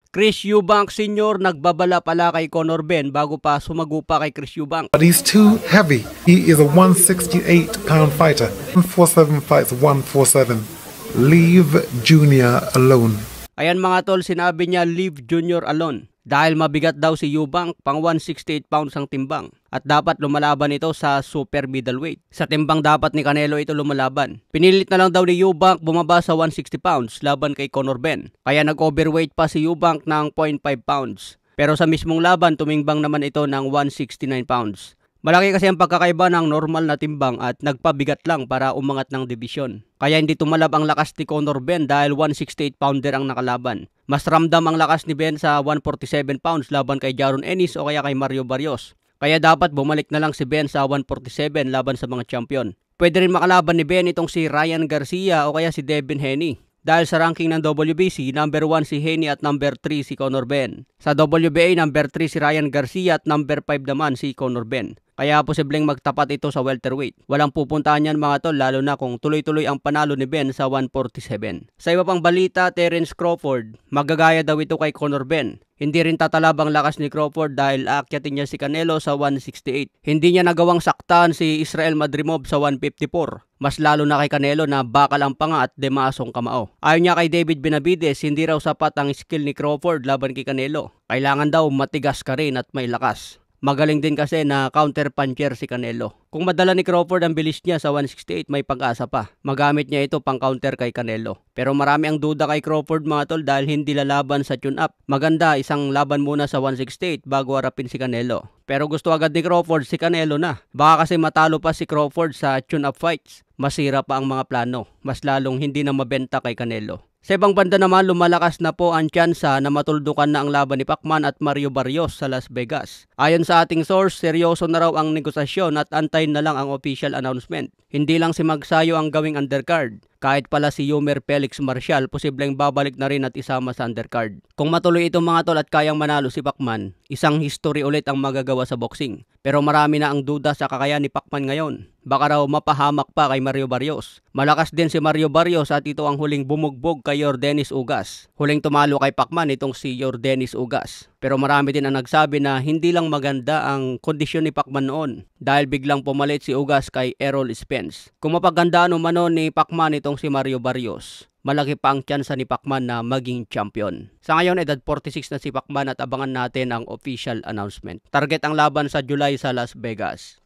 Chris Eubank Sr. nagbabala pala kay Conor Benn bago pa sumagupa kay Chris Eubank. But he's too heavy. He is a 168-pound fighter. 147 fights 147. Leave Junior alone. Ayan mga tol, sinabi niya leave Junior alone. Dahil mabigat daw si Eubank, pang 168 pounds ang timbang. At dapat lumalaban ito sa super middleweight. Sa timbang dapat ni Canelo ito lumalaban. Pinilit na lang daw ni Eubank bumaba sa 160 pounds laban kay Conor Benn. Kaya nag-overweight pa si Eubank ng 0.5 pounds. Pero sa mismong laban, tumingbang naman ito ng 169 pounds. Malaki kasi ang pagkakaiba ng normal na timbang at nagpabigat lang para umangat ng dibisyon. Kaya hindi tumalab ang lakas ni Conor Benn dahil 168 pounder ang nakalaban. Mas ramdam ang lakas ni Benn sa 147 pounds laban kay Jaron Ennis o kaya kay Mario Barrios. Kaya dapat bumalik na lang si Benn sa 147 laban sa mga champion. Pwede rin makalaban ni Benn itong si Ryan Garcia o kaya si Devin Haney. Dahil sa ranking ng WBC, number 1 si Haney at number 3 si Conor Benn. Sa WBA, number 3 si Ryan Garcia at number 5 naman si Conor Benn. Kaya posibleng magtapat ito sa welterweight. Walang pupuntahan yan mga tol, lalo na kung tuloy-tuloy ang panalo ni Benn sa 147. Sa iba pang balita, Terence Crawford, magagaya daw ito kay Conor Benn. Hindi rin tatalab ang lakas ni Crawford dahil aakyatin niya si Canelo sa 168. Hindi niya nagawang saktan si Israel Madrimov sa 154. Mas lalo na kay Canelo na bakal ang panga at demasong kamao. Ayon niya kay David Benavides, hindi raw sapat ang skill ni Crawford laban kay Canelo. Kailangan daw matigas ka rin at may lakas. Magaling din kasi na counter puncher si Canelo. Kung madala ni Crawford ang bilis niya sa 168, may pag-asa pa. Magamit niya ito pang counter kay Canelo. Pero marami ang duda kay Crawford mga tol dahil hindi lalaban sa tune-up. Maganda isang laban muna sa 168 bago harapin si Canelo. Pero gusto agad ni Crawford si Canelo na. Baka kasi matalo pa si Crawford sa tune-up fights. Masira pa ang mga plano. Mas lalong hindi na mabenta kay Canelo. Sa ibang banda naman, lumalakas na po ang tsansa na matuldukan na ang laban ni Pacman at Mario Barrios sa Las Vegas. Ayon sa ating source, seryoso na raw ang negosasyon at antayin na lang ang official announcement. Hindi lang si Magsayo ang gawing undercard. Kahit pala si Yomer Felix Marcial, posibleng babalik na rin at isama sa undercard. Kung matuloy itong mga tol at kayang manalo si Pacman, isang history ulit ang magagawa sa boxing. Pero marami na ang duda sa kakayahan ni Pacman ngayon. Baka raw mapahamak pa kay Mario Barrios. Malakas din si Mario Barrios at ito ang huling bumugbog kay Yordenis Ugas. Huling tumalo kay Pacman itong si Yordenis Ugas. Pero marami din ang nagsabi na hindi lang maganda ang kondisyon ni Pacman noon dahil biglang pumalit si Ugas kay Errol Spence. Kung mapagandaan umano ni Pacman itong si Mario Barrios, malaki pa ang tsansa ni Pacman na maging champion. Sa ngayon, edad 46 na si Pacman at abangan natin ang official announcement. Target ang laban sa July sa Las Vegas.